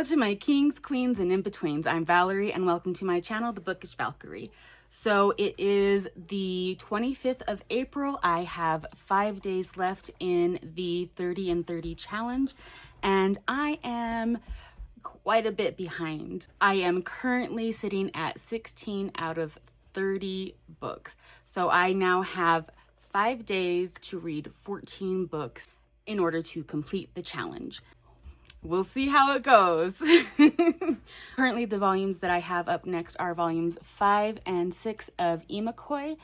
to my kings, queens, and in-betweens. I'm Valerie, and welcome to my channel, The Bookish Valkyrie. So it is the 25th of April. I have 5 days left in the 30 and 30 challenge, and I am quite a bit behind. I am currently sitting at 16 out of 30 books. So I now have 5 days to read 14 books in order to complete the challenge. We'll see how it goes. Currently, the volumes that I have up next are volumes 5 and 6 of Imakoi.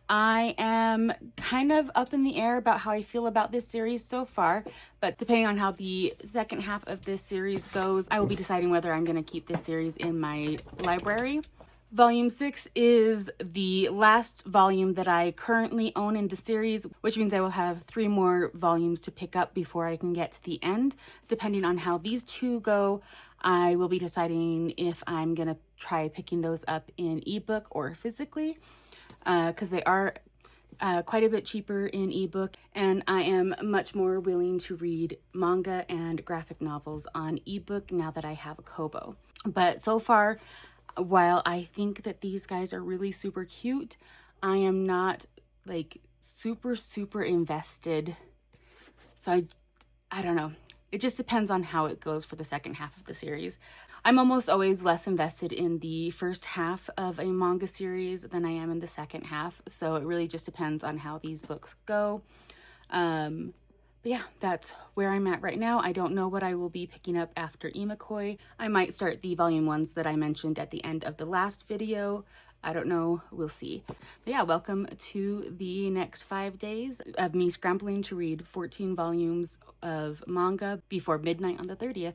I am kind of up in the air about how I feel about this series so far, but depending on how the second half of this series goes, I will be deciding whether I'm going to keep this series in my library. Volume 6 is the last volume that I currently own in the series, which means I will have 3 more volumes to pick up before I can get to the end. Depending on how these two go, I will be deciding if I'm going to try picking those up in ebook or physically, because they are quite a bit cheaper in ebook, and I am much more willing to read manga and graphic novels on ebook now that I have a Kobo. But so far, while I think that these guys are really super cute, I am not like super invested. So I don't know. It just depends on how it goes for the second half of the series. I'm almost always less invested in the first half of a manga series than I am in the second half. So it really just depends on how these books go. But yeah, that's where I'm at right now. I don't know what I will be picking up after Imakoi. I might start the volume ones that I mentioned at the end of the last video. I don't know, we'll see. But yeah, welcome to the next 5 days of me scrambling to read 14 volumes of manga before midnight on the 30th.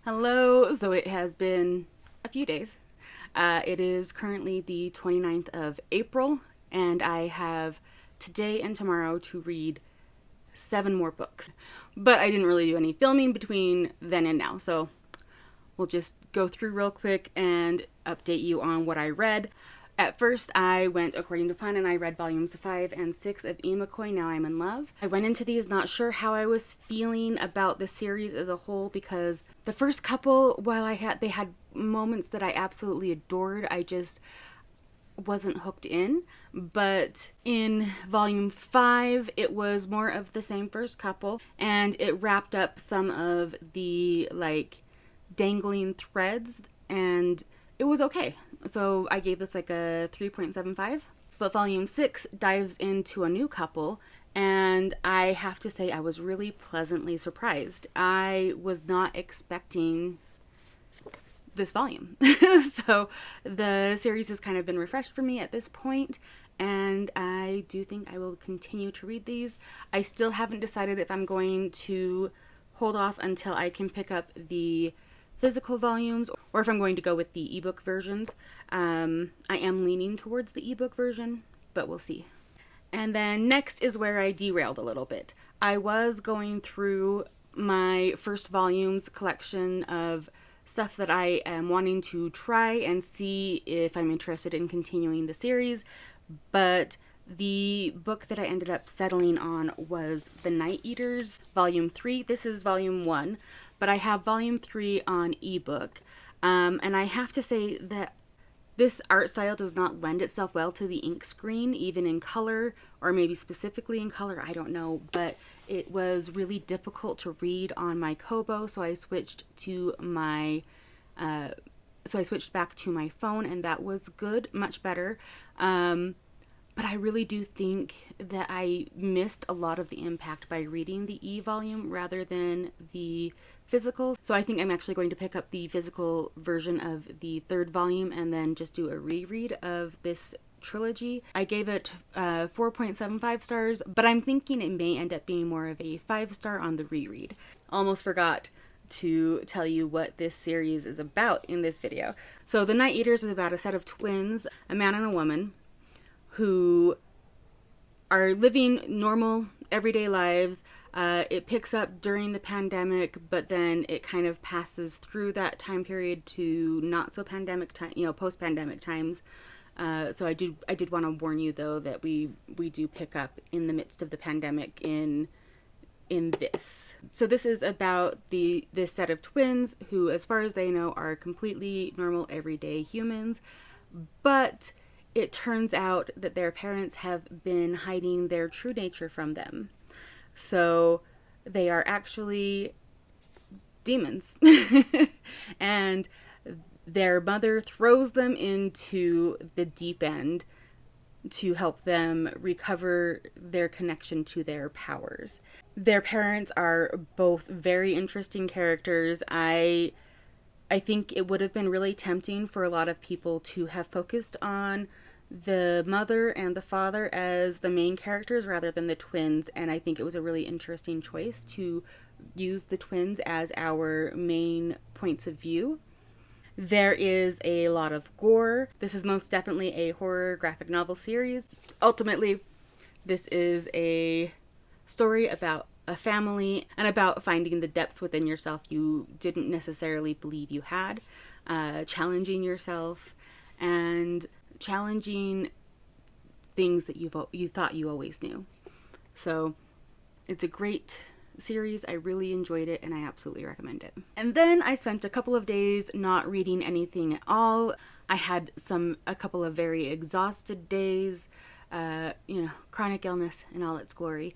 Hello, so it has been a few days. It is currently the 29th of April, and I have today and tomorrow to read 7 more books. But I didn't really do any filming between then and now, so we'll just go through real quick and update you on what I read. At first, I went according to plan and I read volumes 5 and 6 of Imakoi, Now I'm in Love. I went into these not sure how I was feeling about the series as a whole, because the first couple, while they had moments that I absolutely adored, I just wasn't hooked in. But in volume 5, it was more of the same first couple, and it wrapped up some of the like dangling threads, and it was okay. So I gave this like a 3.75. But volume 6 dives into a new couple, and I have to say I was really pleasantly surprised. I was not expecting this volume. So the series has kind of been refreshed for me at this point, and I do think I will continue to read these. I still haven't decided if I'm going to hold off until I can pick up the physical volumes or if I'm going to go with the ebook versions. I am leaning towards the ebook version, but we'll see. And then next is where I derailed a little bit. I was going through my first volumes collection of stuff that I am wanting to try and see if I'm interested in continuing the series, but the book that I ended up settling on was The Night Eaters, Volume 3. This is Volume 1, but I have Volume 3 on ebook, and I have to say that this art style does not lend itself well to the ink screen, even in color, or maybe specifically in color, I don't know, but it was really difficult to read on my Kobo, so I switched back to my phone, and that was good, much better. but I really do think that I missed a lot of the impact by reading the e-volume rather than the physical. So I think I'm actually going to pick up the physical version of the third volume and then just do a reread of this trilogy. I gave it 4.75 stars, but I'm thinking it may end up being more of a 5-star on the reread. Almost forgot to tell you what this series is about in this video. So The Night Eaters is about a set of twins, a man and a woman, who are living normal, everyday lives. It picks up during the pandemic, but then it kind of passes through that time period to not so pandemic time, post-pandemic times. So I did want to warn you though that we do pick up in the midst of the pandemic in this. So this is about this set of twins who, as far as they know, are completely normal everyday humans, but it turns out that their parents have been hiding their true nature from them. So they are actually demons. And their mother throws them into the deep end to help them recover their connection to their powers. Their parents are both very interesting characters. I think it would have been really tempting for a lot of people to have focused on the mother and the father as the main characters rather than the twins, and I think it was a really interesting choice to use the twins as our main points of view. There is a lot of gore. This is most definitely a horror graphic novel series. Ultimately, this is a story about a family and about finding the depths within yourself you didn't necessarily believe you had, challenging yourself, and challenging things that you thought you always knew. So it's a great series. I really enjoyed it and I absolutely recommend it. And then I spent a couple of days not reading anything at all. I had a couple of very exhausted days, chronic illness in all its glory.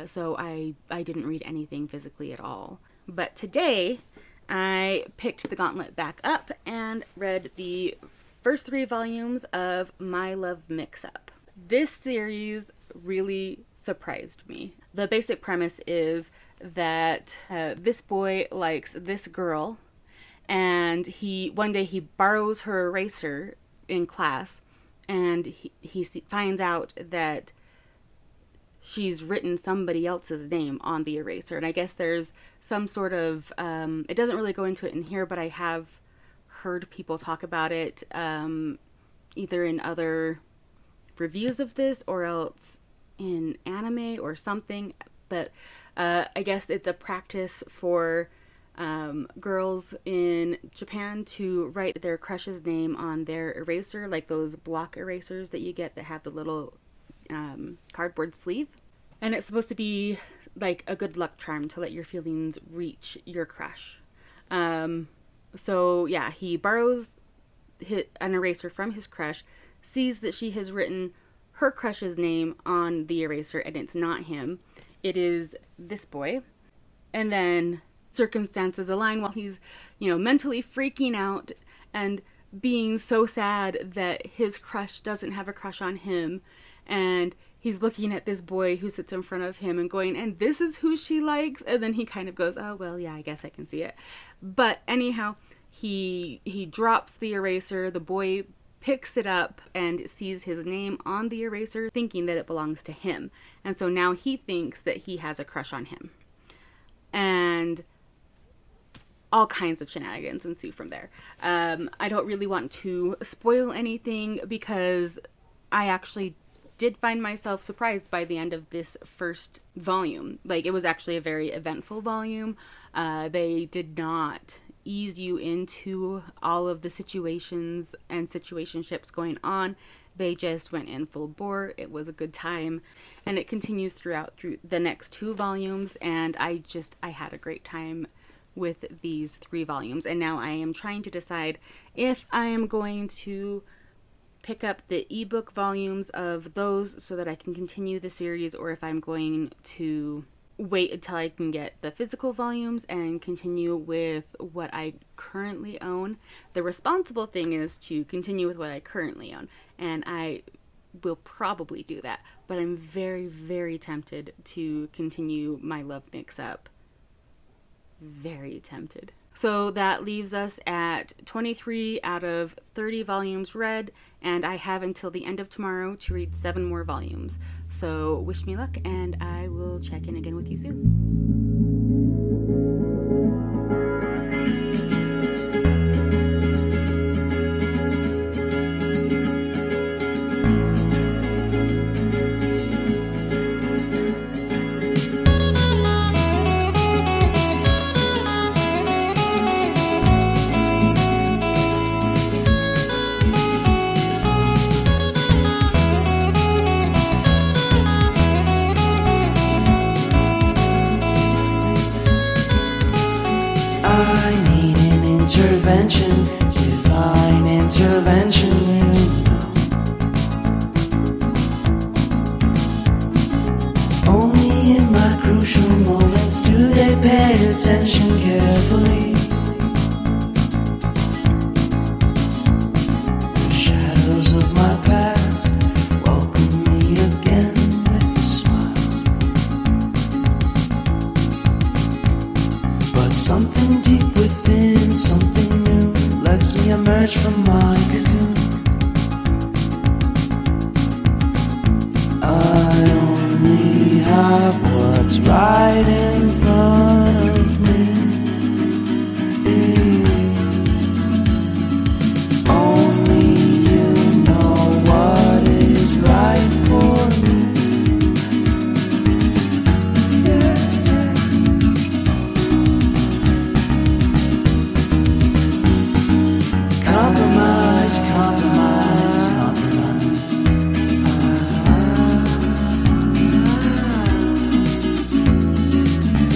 So I didn't read anything physically at all. But today I picked the gauntlet back up and read the first 3 volumes of My Love Mix-Up. This series really surprised me. The basic premise is that this boy likes this girl, and one day he borrows her eraser in class, and he finds out that she's written somebody else's name on the eraser. And I guess there's some sort of, it doesn't really go into it in here, but I have heard people talk about it either in other reviews of this or else in anime or something. But I guess it's a practice for girls in Japan to write their crush's name on their eraser, like those block erasers that you get that have the little cardboard sleeve. And it's supposed to be like a good luck charm to let your feelings reach your crush. So yeah, he borrows an eraser from his crush, sees that she has written her crush's name on the eraser, and it's not him. It is this boy. And then circumstances align while he's, mentally freaking out and being so sad that his crush doesn't have a crush on him. And he's looking at this boy who sits in front of him and going, and this is who she likes? And then he kind of goes, oh, well, yeah, I guess I can see it. But anyhow, he drops the eraser. The boy picks it up and sees his name on the eraser, thinking that it belongs to him. And so now he thinks that he has a crush on him. And all kinds of shenanigans ensue from there. I don't really want to spoil anything because I actually did find myself surprised by the end of this first volume. Like, it was actually a very eventful volume. They did not ease you into all of the situations and situationships going on. They just went in full bore. It was a good time, and it continues through the next 2 volumes, and I had a great time with these 3 volumes. And now I am trying to decide if I am going to pick up the ebook volumes of those so that I can continue the series, or if I'm going to wait until I can get the physical volumes and continue with what I currently own. The responsible thing is to continue with what I currently own, and I will probably do that, but I'm very, very tempted to continue my love mix-up. Very tempted. So that leaves us at 23 out of 30 volumes read, and I have until the end of tomorrow to read 7 more volumes. So wish me luck, and I will check in again with you soon. Intervention, divine intervention, you know. Only in my crucial moments do they pay attention carefully. The shadows of my past welcome me again with a smile. But something deep within, something new, lets me emerge from my cocoon. I only have what's right in front of me. Only you know what is right for me. Compromise, compromise, compromise.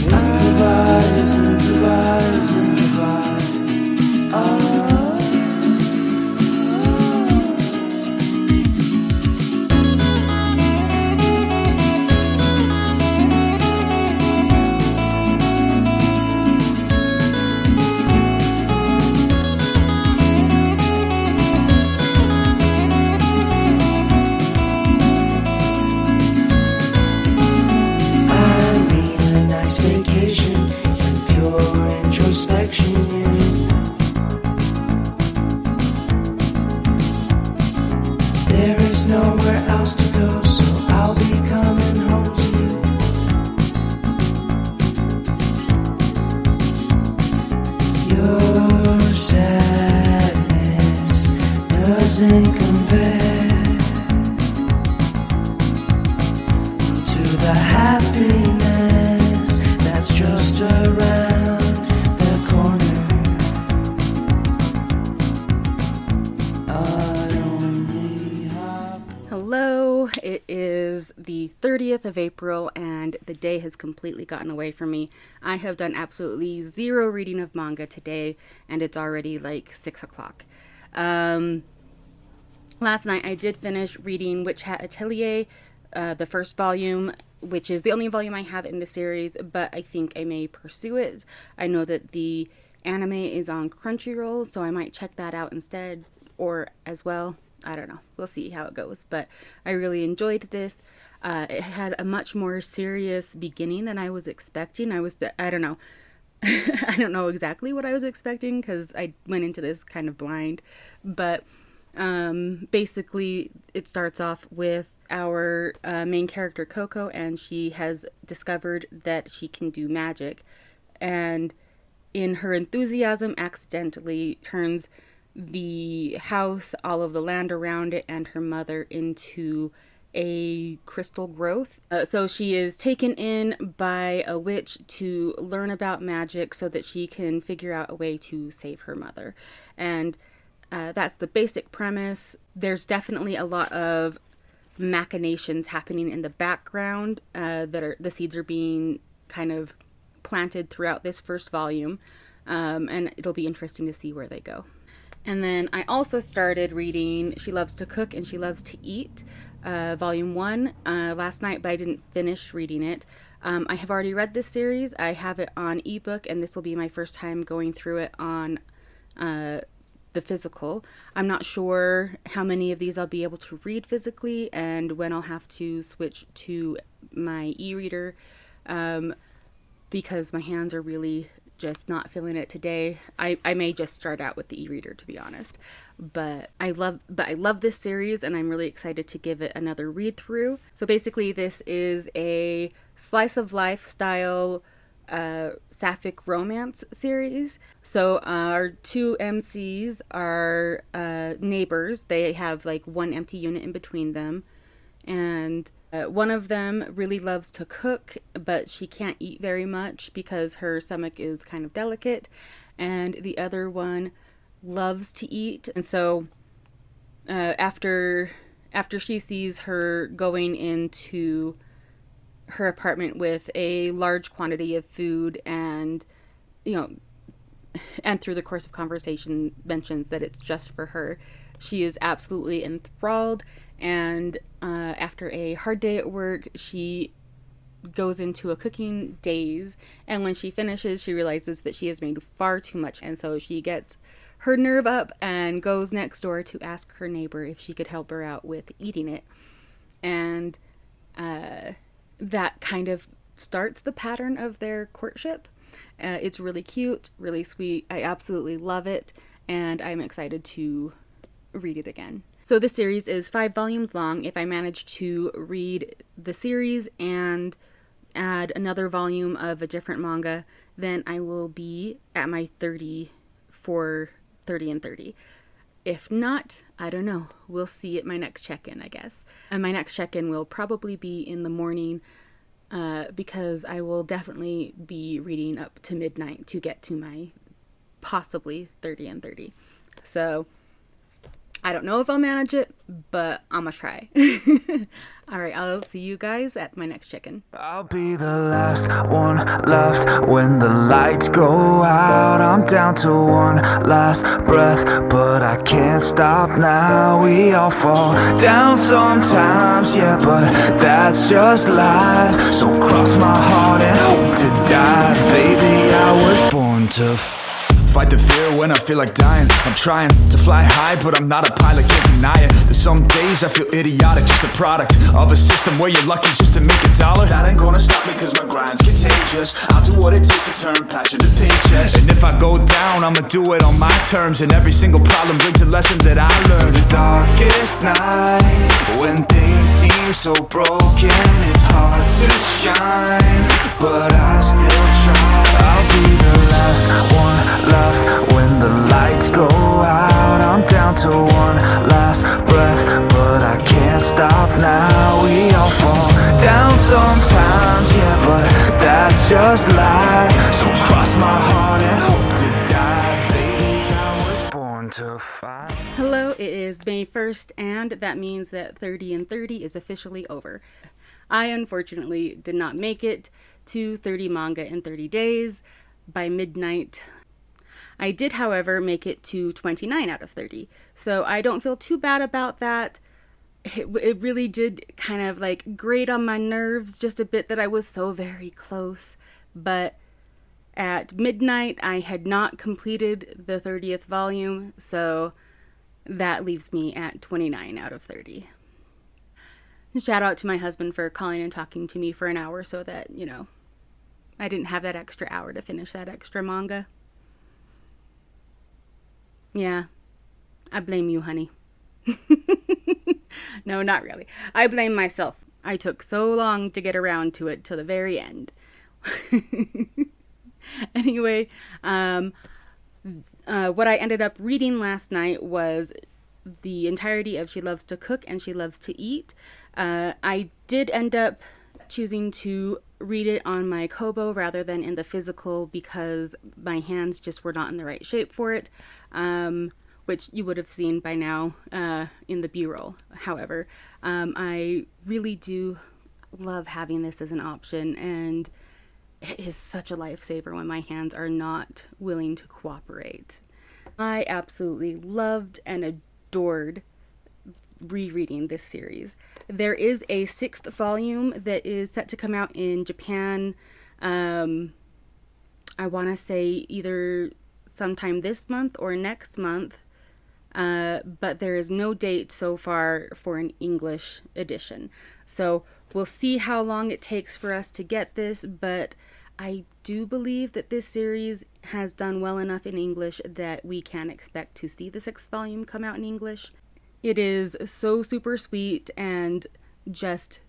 Improvise, improvise, improvise. Vacation and pure introspection, you know. There is nowhere else to go, so I'll be coming home to you. Your sadness doesn't compare to the happiness just around the corner. Hello, it is the 30th of April and the day has completely gotten away from me. I have done absolutely zero reading of manga today and it's already like 6 o'clock. Last night I did finish reading Witch Hat Atelier, the first volume, which is the only volume I have in the series, but I think I may pursue it. I know that the anime is on Crunchyroll, so I might check that out instead, or as well. I don't know. We'll see how it goes, but I really enjoyed this. It had a much more serious beginning than I was expecting. I don't know. I don't know exactly what I was expecting because I went into this kind of blind, but basically it starts off with our main character Coco, and she has discovered that she can do magic, and in her enthusiasm accidentally turns the house, all of the land around it, and her mother into a crystal growth. So she is taken in by a witch to learn about magic so that she can figure out a way to save her mother. And that's the basic premise. There's definitely a lot of machinations happening in the background the seeds are being kind of planted throughout this first volume, and it'll be interesting to see where they go. And then I also started reading She Loves to Cook and She Loves to Eat, volume 1 last night, but I didn't finish reading it. I have already read this series. I have it on ebook, and this will be my first time going through it on the physical. I'm not sure how many of these I'll be able to read physically and when I'll have to switch to my e-reader, because my hands are really just not feeling it today. I may just start out with the e-reader, to be honest. But I love this series, and I'm really excited to give it another read through. So basically, this is a slice of life style sapphic romance series. So our two MCs are neighbors. They have like one empty unit in between them, and one of them really loves to cook, but she can't eat very much because her stomach is kind of delicate, and the other one loves to eat. And so after she sees her going into her apartment with a large quantity of food, and and through the course of conversation mentions that it's just for her, she is absolutely enthralled. And after a hard day at work, she goes into a cooking daze, and when she finishes, she realizes that she has made far too much, and so she gets her nerve up and goes next door to ask her neighbor if she could help her out with eating it. And that kind of starts the pattern of their courtship. It's really cute, really sweet. I absolutely love it, and I'm excited to read it again. So this series is 5 volumes long. If I manage to read the series and add another volume of a different manga, then I will be at my 30 for 30 and 30. If not, I don't know. We'll see at my next check-in, I guess. And my next check-in will probably be in the morning, because I will definitely be reading up to midnight to get to my possibly 30 and 30. So I don't know if I'll manage it, but I'm gonna try. All right, I'll see you guys at my next check-in. I'll be the last one left when the lights go out. I'm down to one last breath, but I can't stop now. We all fall down sometimes, yeah, but that's just life. So cross my heart and hope to die. Baby, I was born to fight the fear when I feel like dying. I'm trying to fly high, but I'm not a pilot, can't deny it. There's some days I feel idiotic, just a product of a system where you're lucky just to make a dollar. That ain't gonna stop me cause my grind's contagious. I'll do what it takes to turn passion to paychecks. And if I go down, I'ma do it on my terms. And every single problem brings a lesson that I learned. The darkest nights, when things seem so broken, it's hard to shine, but I still try. I'll be the last one left when the lights go out. I'm down to one last breath, but I can't stop now. We all fall down sometimes, yeah, but that's just life. So cross my heart and hope to die. Baby, I was born to fight. Hello, it is May 1st, and that means that 30 and 30 is officially over. I unfortunately did not make it to 30 manga in 30 days by midnight. I did, however, make it to 29 out of 30, so I don't feel too bad about that. It really did kind of like grate on my nerves just a bit that I was so very close, but at midnight I had not completed the 30th volume, so that leaves me at 29 out of 30. Shout out to my husband for calling and talking to me for an hour so that, I didn't have that extra hour to finish that extra manga. Yeah, I blame you, honey. No, not really. I blame myself. I took so long to get around to it till the very end. Anyway, what I ended up reading last night was the entirety of She Loves to Cook and She Loves to Eat. I did end up choosing to read it on my Kobo rather than in the physical because my hands just were not in the right shape for it, which you would have seen by now in the B-roll. However, I really do love having this as an option, and it is such a lifesaver when my hands are not willing to cooperate. I absolutely loved and adored rereading this series. There is a 6th volume that is set to come out in Japan. I want to say either sometime this month or next month. but there is no date so far for an English edition. So we'll see how long it takes for us to get this, but I do believe that this series has done well enough in English that we can expect to see the sixth volume come out in English. It is so super sweet and just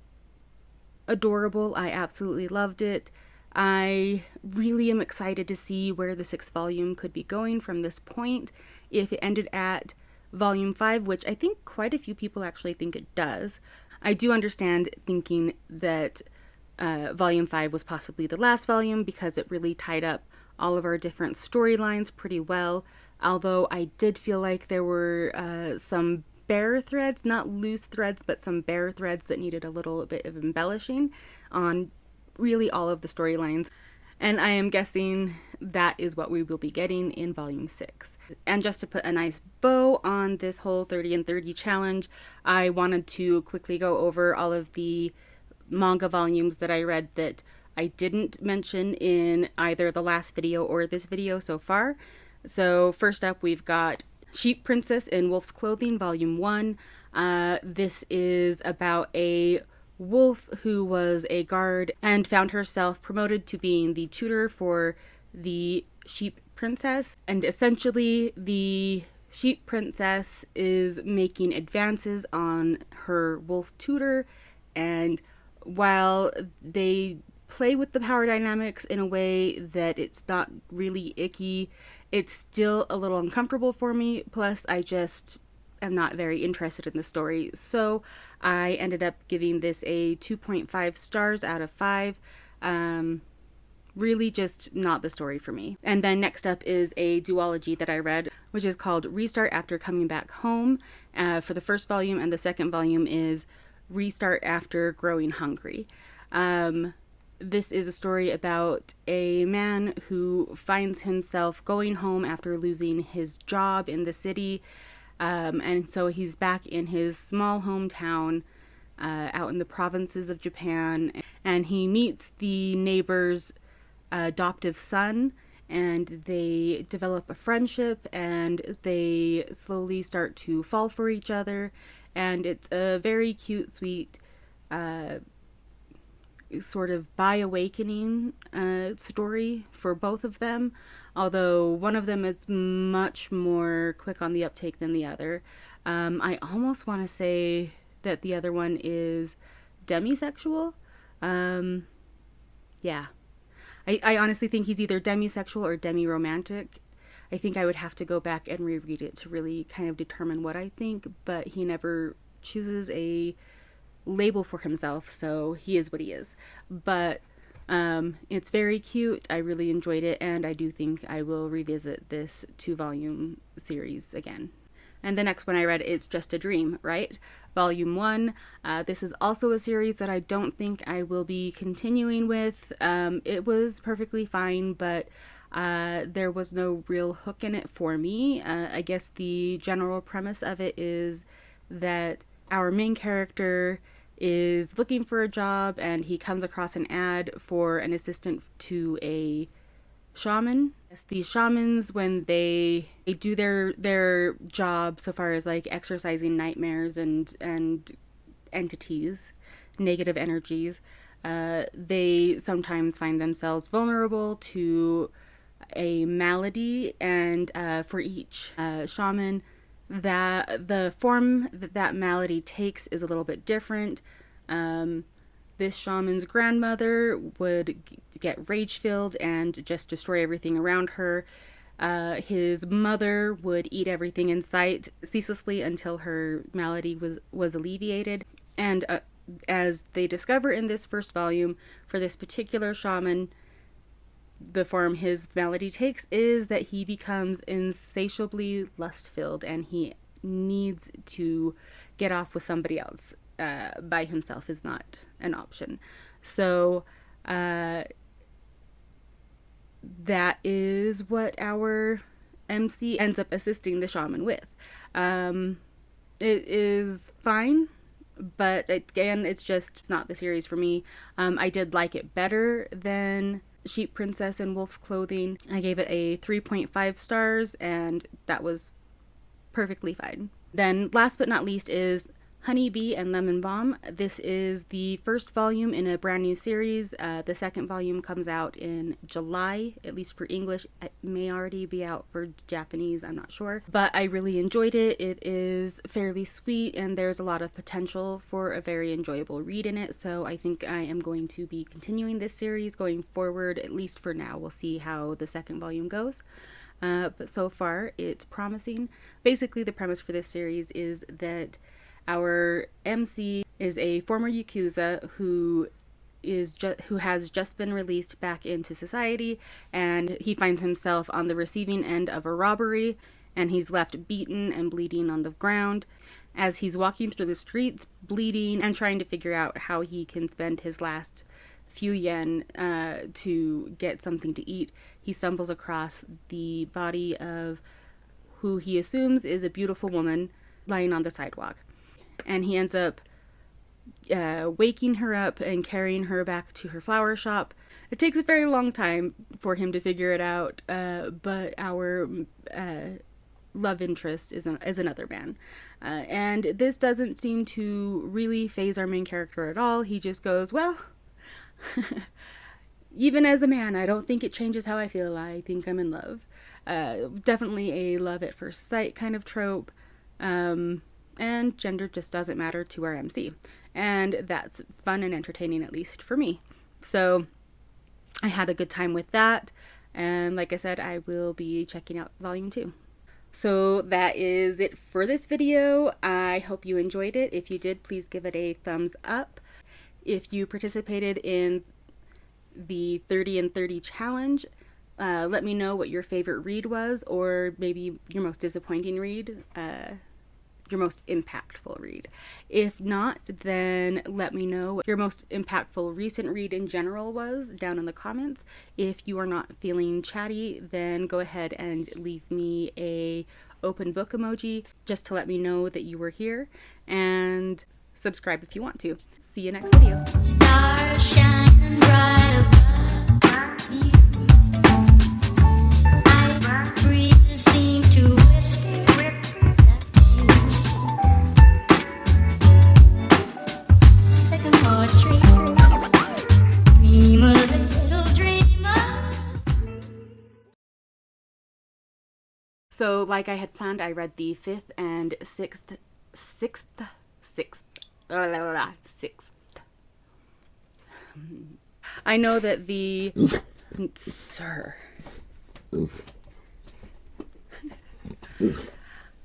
adorable. I absolutely loved it. I really am excited to see where the sixth volume could be going from this point. If it ended at volume 5, which I think quite a few people actually think it does. I do understand thinking that volume 5 was possibly the last volume because it really tied up all of our different storylines pretty well. Although I did feel like there were some bare threads, not loose threads, but some bare threads that needed a little bit of embellishing on really all of the storylines. And I am guessing that is what we will be getting in volume 6. And just to put a nice bow on this whole 30 and 30 challenge, I wanted to quickly go over all of the manga volumes that I read that I didn't mention in either the last video or this video so far. So first up, we've got Sheep Princess in Wolf's Clothing, Volume 1. This is about a wolf who was a guard and found herself promoted to being the tutor for the Sheep Princess. And essentially, the Sheep Princess is making advances on her wolf tutor, and while they play with the power dynamics in a way that it's not really icky, it's still a little uncomfortable for me. Plus, I just am not very interested in the story. So I ended up giving this a 2.5 stars out of 5. Really just not the story for me. And then next up is a duology that I read, which is called Restart After Coming Back Home for the first volume, and the second volume is Restart After Growing Hungry. This is a story about a man who finds himself going home after losing his job in the city. And so he's back in his small hometown out in the provinces of Japan. And he meets the neighbor's adoptive son, and they develop a friendship, and they slowly start to fall for each other. And it's a very cute, sweet sort of by awakening story for both of them, although one of them is much more quick on the uptake than the other. I almost want to say that the other one is demisexual. Yeah. I honestly think he's either demisexual or demi-romantic. I think I would have to go back and reread it to really kind of determine what I think, but he never chooses a label for himself, so he is what he is. But it's very cute. I really enjoyed it, and I do think I will revisit this 2-volume series again. And the next one I read is Just a Dream, right? Volume 1. This is also a series that I don't think I will be continuing with. It was perfectly fine, but there was no real hook in it for me. I guess the general premise of it is that our main character is looking for a job, and he comes across an ad for an assistant to a shaman. These shamans, when they do their job so far as like exorcising nightmares and entities, negative energies, they sometimes find themselves vulnerable to a malady, and for each shaman, that the form that malady takes is a little bit different. This shaman's grandmother would get rage-filled and just destroy everything around her. His mother would eat everything in sight ceaselessly until her malady was alleviated. And as they discover in this first volume, for this particular shaman, the form his malady takes is that he becomes insatiably lust-filled, and he needs to get off with somebody else. By himself is not an option. So that is what our MC ends up assisting the shaman with. It is fine, but again, it's not the series for me. I did like it better than Sheep Princess in Wolf's Clothing. I gave it a 3.5 stars, and that was perfectly fine. Then last but not least is Honey Bee and Lemon Balm. This is the first volume in a brand new series. The second volume comes out in July, at least for English. It may already be out for Japanese, I'm not sure. But I really enjoyed it. It is fairly sweet and there's a lot of potential for a very enjoyable read in it. So I think I am going to be continuing this series going forward, at least for now. We'll see how the second volume goes. But so far, it's promising. Basically, the premise for this series is that our MC is a former Yakuza who has just been released back into society, and he finds himself on the receiving end of a robbery, and he's left beaten and bleeding on the ground. As he's walking through the streets, bleeding, and trying to figure out how he can spend his last few yen to get something to eat, he stumbles across the body of who he assumes is a beautiful woman lying on the sidewalk. And he ends up waking her up and carrying her back to her flower shop. It takes a very long time for him to figure it out, but our love interest is another man. And this doesn't seem to really faze our main character at all. He just goes, well, even as a man, I don't think it changes how I feel. I think I'm in love. Definitely a love at first sight kind of trope. And gender just doesn't matter to our MC. And that's fun and entertaining, at least for me. So I had a good time with that. And like I said, I will be checking out volume 2. So that is it for this video. I hope you enjoyed it. If you did, please give it a thumbs up. If you participated in the 30 and 30 challenge, let me know what your favorite read was, or maybe your most disappointing read. Your most impactful read. If not, then let me know what your most impactful recent read in general was down in the comments. If you are not feeling chatty, then go ahead and leave me a open book emoji just to let me know that you were here, and subscribe if you want to. See you next video. Stars shining bright above me. Night breezes seem to whisper. So, like I had planned, I read the 5th and 6th. I know that the... Sir.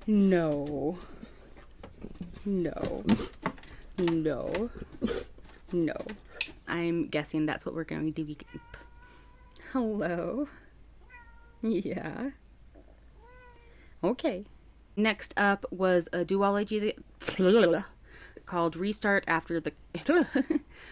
No. No. No. No. I'm guessing that's what we're going to be... Hello? Yeah. Okay. Next up was a duology called Restart After the...